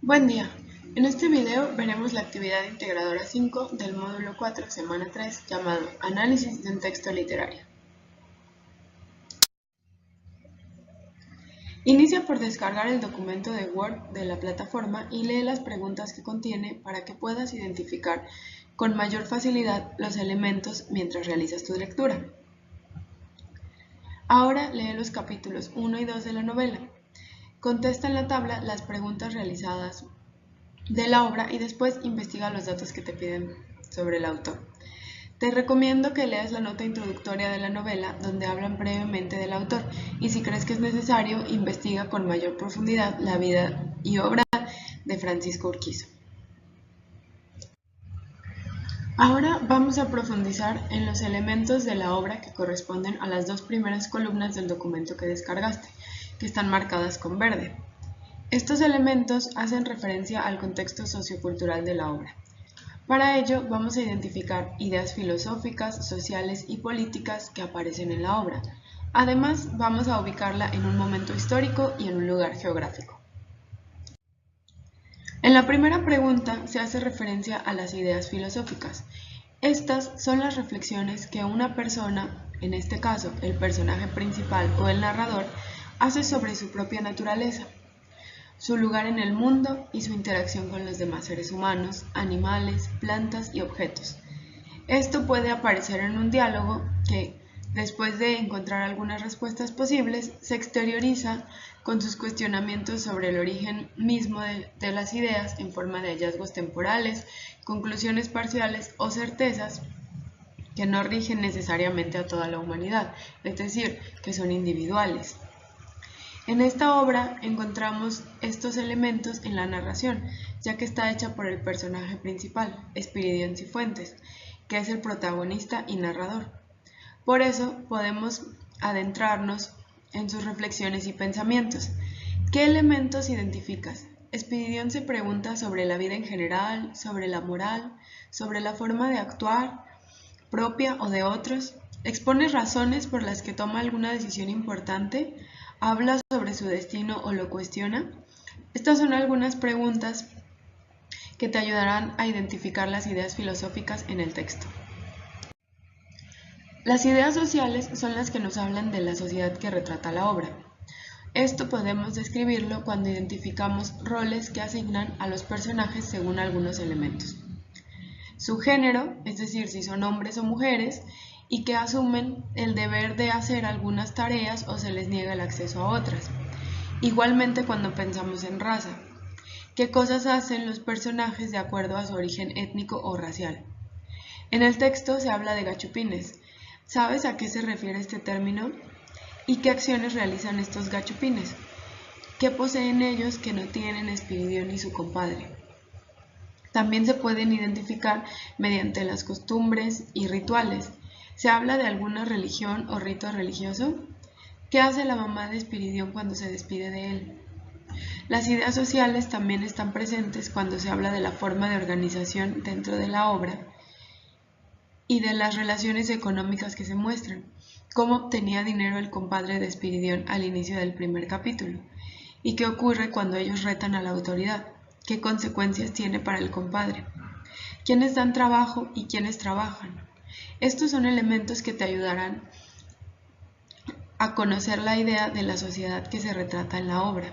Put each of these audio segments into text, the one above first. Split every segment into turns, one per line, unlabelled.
Buen día. En este video veremos la actividad integradora 5 del módulo 4, semana 3, llamado Análisis de un texto literario. Inicia por descargar el documento de Word de la plataforma y lee las preguntas que contiene para que puedas identificar con mayor facilidad los elementos mientras realizas tu lectura. Ahora lee los capítulos 1 y 2 de la novela. Contesta en la tabla las preguntas realizadas de la obra y después investiga los datos que te piden sobre el autor. Te recomiendo que leas la nota introductoria de la novela donde hablan brevemente del autor y si crees que es necesario, investiga con mayor profundidad la vida y obra de Francisco Urquizo. Ahora vamos a profundizar en los elementos de la obra que corresponden a las dos primeras columnas del documento que descargaste, que están marcadas con verde. Estos elementos hacen referencia al contexto sociocultural de la obra. Para ello vamos a identificar ideas filosóficas, sociales y políticas que aparecen en la obra. Además, vamos a ubicarla en un momento histórico y en un lugar geográfico. En la primera pregunta se hace referencia a las ideas filosóficas. Estas son las reflexiones que una persona, en este caso el personaje principal o el narrador, hace sobre su propia naturaleza, su lugar en el mundo y su interacción con los demás seres humanos, animales, plantas y objetos. Esto puede aparecer en un diálogo que, después de encontrar algunas respuestas posibles, se exterioriza con sus cuestionamientos sobre el origen mismo de las ideas en forma de hallazgos temporales, conclusiones parciales o certezas que no rigen necesariamente a toda la humanidad, es decir, que son individuales. En esta obra encontramos estos elementos en la narración, ya que está hecha por el personaje principal, Espiridión Cifuentes, que es el protagonista y narrador. Por eso podemos adentrarnos en sus reflexiones y pensamientos. ¿Qué elementos identificas? Espiridión se pregunta sobre la vida en general, sobre la moral, sobre la forma de actuar, propia o de otros. Expone razones por las que toma alguna decisión importante. ¿Habla sobre su destino o lo cuestiona? Estas son algunas preguntas que te ayudarán a identificar las ideas filosóficas en el texto. Las ideas sociales son las que nos hablan de la sociedad que retrata la obra. Esto podemos describirlo cuando identificamos roles que asignan a los personajes según algunos elementos. Su género, es decir, si son hombres o mujeres, y que asumen el deber de hacer algunas tareas o se les niega el acceso a otras. Igualmente cuando pensamos en raza, qué cosas hacen los personajes de acuerdo a su origen étnico o racial. En el texto se habla de gachupines. ¿Sabes a qué se refiere este término? ¿Y qué acciones realizan estos gachupines? ¿Qué poseen ellos que no tienen Espiridión y su compadre? También se pueden identificar mediante las costumbres y rituales. ¿Se habla de alguna religión o rito religioso? ¿Qué hace la mamá de Espiridión cuando se despide de él? Las ideas sociales también están presentes cuando se habla de la forma de organización dentro de la obra y de las relaciones económicas que se muestran. ¿Cómo obtenía dinero el compadre de Espiridión al inicio del primer capítulo? ¿Y qué ocurre cuando ellos retan a la autoridad? ¿Qué consecuencias tiene para el compadre? ¿Quiénes dan trabajo y quiénes trabajan? Estos son elementos que te ayudarán a conocer la idea de la sociedad que se retrata en la obra.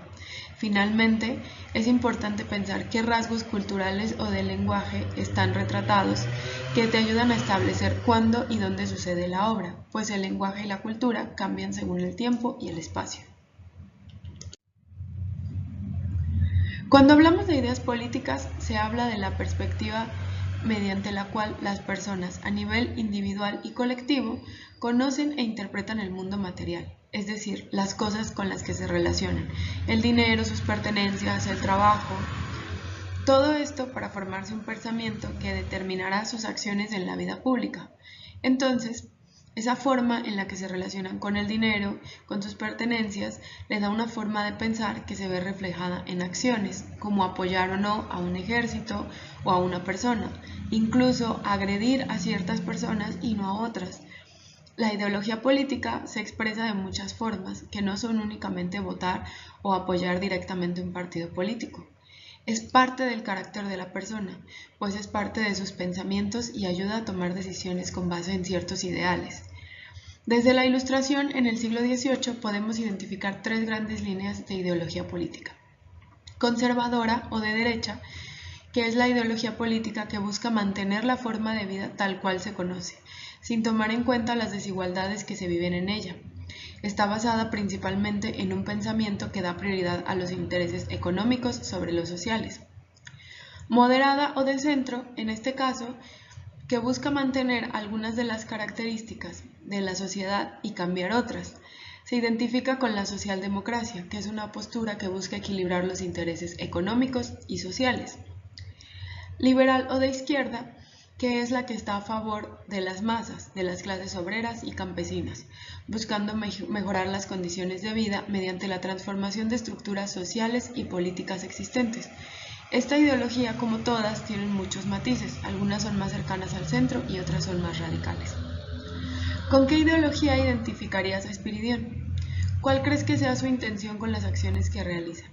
Finalmente, es importante pensar qué rasgos culturales o del lenguaje están retratados que te ayudan a establecer cuándo y dónde sucede la obra, pues el lenguaje y la cultura cambian según el tiempo y el espacio. Cuando hablamos de ideas políticas, se habla de la perspectiva mediante la cual las personas, a nivel individual y colectivo, conocen e interpretan el mundo material, es decir, las cosas con las que se relacionan, el dinero, sus pertenencias, el trabajo. Todo esto para formarse un pensamiento que determinará sus acciones en la vida pública. Entonces, esa forma en la que se relacionan con el dinero, con sus pertenencias, les da una forma de pensar que se ve reflejada en acciones, como apoyar o no a un ejército o a una persona, incluso agredir a ciertas personas y no a otras. La ideología política se expresa de muchas formas, que no son únicamente votar o apoyar directamente un partido político. Es parte del carácter de la persona, pues es parte de sus pensamientos y ayuda a tomar decisiones con base en ciertos ideales. Desde la Ilustración en el siglo XVIII podemos identificar tres grandes líneas de ideología política. Conservadora o de derecha, que es la ideología política que busca mantener la forma de vida tal cual se conoce, sin tomar en cuenta las desigualdades que se viven en ella. Está basada principalmente en un pensamiento que da prioridad a los intereses económicos sobre los sociales. Moderada o de centro, en este caso, que busca mantener algunas de las características de la sociedad y cambiar otras. Se identifica con la socialdemocracia, que es una postura que busca equilibrar los intereses económicos y sociales. Liberal o de izquierda, que es la que está a favor de las masas, de las clases obreras y campesinas, buscando mejorar las condiciones de vida mediante la transformación de estructuras sociales y políticas existentes. Esta ideología, como todas, tiene muchos matices, algunas son más cercanas al centro y otras son más radicales. ¿Con qué ideología identificarías a Espiridión? ¿Cuál crees que sea su intención con las acciones que realiza?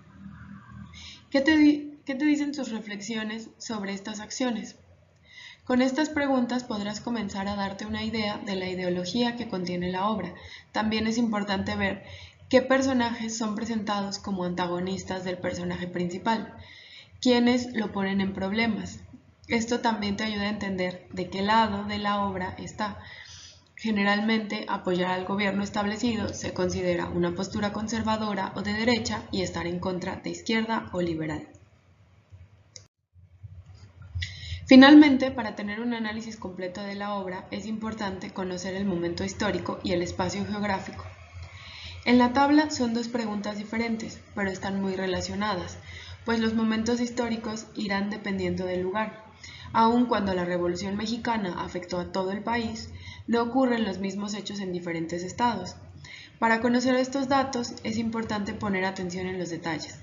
¿Qué te dicen sus reflexiones sobre estas acciones? Con estas preguntas podrás comenzar a darte una idea de la ideología que contiene la obra. También es importante ver qué personajes son presentados como antagonistas del personaje principal, quiénes lo ponen en problemas. Esto también te ayuda a entender de qué lado de la obra está. Generalmente, apoyar al gobierno establecido se considera una postura conservadora o de derecha y estar en contra de izquierda o liberal. Finalmente, para tener un análisis completo de la obra, es importante conocer el momento histórico y el espacio geográfico. En la tabla son dos preguntas diferentes, pero están muy relacionadas, pues los momentos históricos irán dependiendo del lugar. Aun cuando la Revolución Mexicana afectó a todo el país, no ocurren los mismos hechos en diferentes estados. Para conocer estos datos, es importante poner atención en los detalles.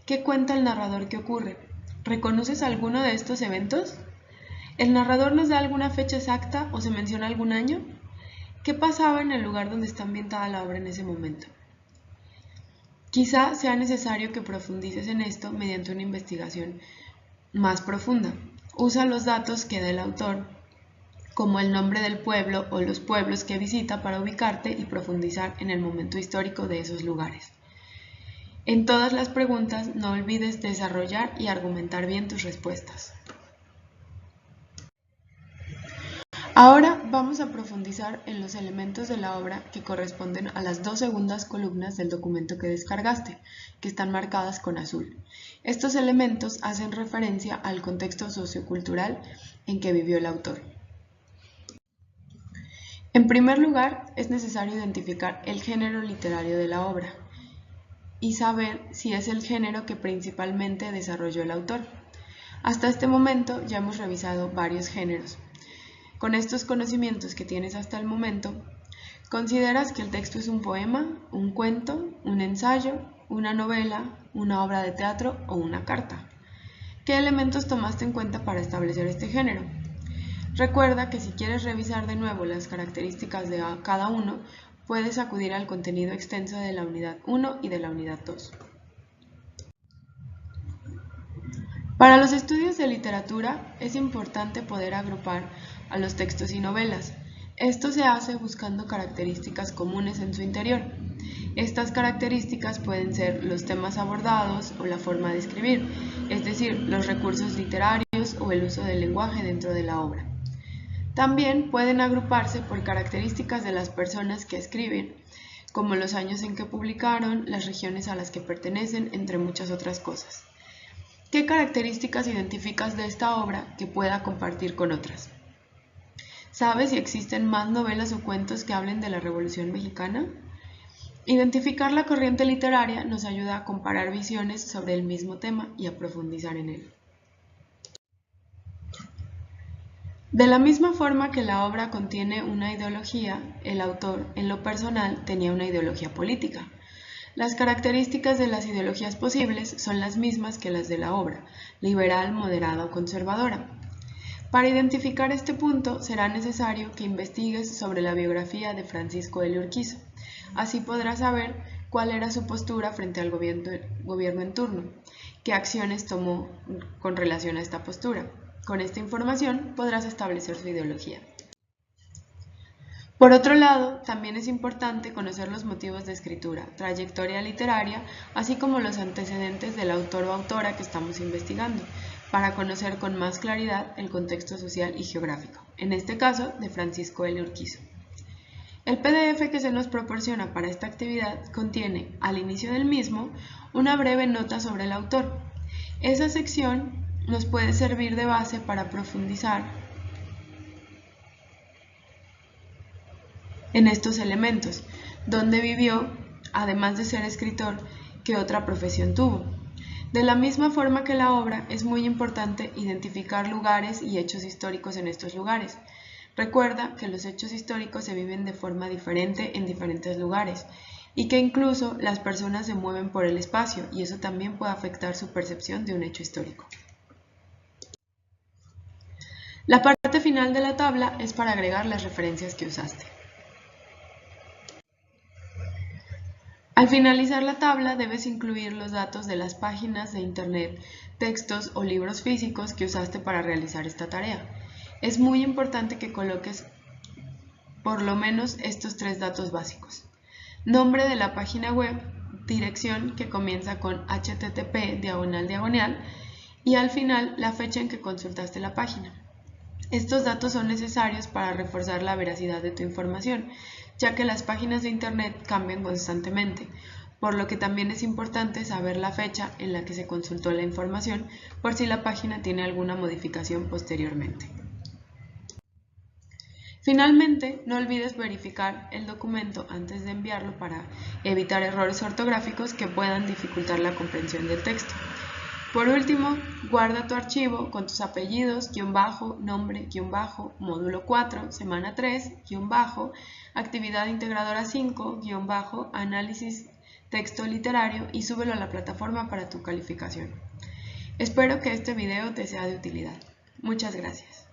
¿Qué cuenta el narrador que ocurre? ¿Reconoces alguno de estos eventos? ¿El narrador nos da alguna fecha exacta o se menciona algún año? ¿Qué pasaba en el lugar donde está ambientada la obra en ese momento? Quizá sea necesario que profundices en esto mediante una investigación más profunda. Usa los datos que da el autor, como el nombre del pueblo o los pueblos que visita para ubicarte y profundizar en el momento histórico de esos lugares. En todas las preguntas no olvides desarrollar y argumentar bien tus respuestas. Ahora vamos a profundizar en los elementos de la obra que corresponden a las dos segundas columnas del documento que descargaste, que están marcadas con azul. Estos elementos hacen referencia al contexto sociocultural en que vivió el autor. En primer lugar, es necesario identificar el género literario de la obra y saber si es el género que principalmente desarrolló el autor. Hasta este momento ya hemos revisado varios géneros. Con estos conocimientos que tienes hasta el momento, ¿consideras que el texto es un poema, un cuento, un ensayo, una novela, una obra de teatro o una carta? ¿Qué elementos tomaste en cuenta para establecer este género? Recuerda que si quieres revisar de nuevo las características de cada uno, puedes acudir al contenido extenso de la unidad 1 y de la unidad 2. Para los estudios de literatura es importante poder agrupar a los textos y novelas. Esto se hace buscando características comunes en su interior. Estas características pueden ser los temas abordados o la forma de escribir, es decir, los recursos literarios o el uso del lenguaje dentro de la obra. También pueden agruparse por características de las personas que escriben, como los años en que publicaron, las regiones a las que pertenecen, entre muchas otras cosas. ¿Qué características identificas de esta obra que pueda compartir con otras? ¿Sabes si existen más novelas o cuentos que hablen de la Revolución Mexicana? Identificar la corriente literaria nos ayuda a comparar visiones sobre el mismo tema y a profundizar en él. De la misma forma que la obra contiene una ideología, el autor, en lo personal, tenía una ideología política. Las características de las ideologías posibles son las mismas que las de la obra, liberal, moderada o conservadora. Para identificar este punto será necesario que investigues sobre la biografía de Francisco L. Urquizo. Así podrás saber cuál era su postura frente al gobierno en turno, qué acciones tomó con relación a esta postura. Con esta información podrás establecer su ideología. Por otro lado, también es importante conocer los motivos de escritura, trayectoria literaria, así como los antecedentes del autor o autora que estamos investigando, para conocer con más claridad el contexto social y geográfico, en este caso de Francisco L. Urquizo. El PDF que se nos proporciona para esta actividad contiene, al inicio del mismo, una breve nota sobre el autor. Esa sección nos puede servir de base para profundizar en estos elementos, dónde vivió, además de ser escritor, qué otra profesión tuvo. De la misma forma que la obra, es muy importante identificar lugares y hechos históricos en estos lugares. Recuerda que los hechos históricos se viven de forma diferente en diferentes lugares y que incluso las personas se mueven por el espacio y eso también puede afectar su percepción de un hecho histórico. La parte final de la tabla es para agregar las referencias que usaste. Al finalizar la tabla debes incluir los datos de las páginas de internet, textos o libros físicos que usaste para realizar esta tarea. Es muy importante que coloques por lo menos estos 3 datos básicos. Nombre de la página web, dirección que comienza con http:// y al final la fecha en que consultaste la página. Estos datos son necesarios para reforzar la veracidad de tu información, ya que las páginas de internet cambian constantemente, por lo que también es importante saber la fecha en la que se consultó la información por si la página tiene alguna modificación posteriormente. Finalmente, no olvides verificar el documento antes de enviarlo para evitar errores ortográficos que puedan dificultar la comprensión del texto. Por último, guarda tu archivo con tus apellidos, nombre, módulo 4, semana 3, actividad integradora 5, análisis texto literario y súbelo a la plataforma para tu calificación. Espero que este video te sea de utilidad. Muchas gracias.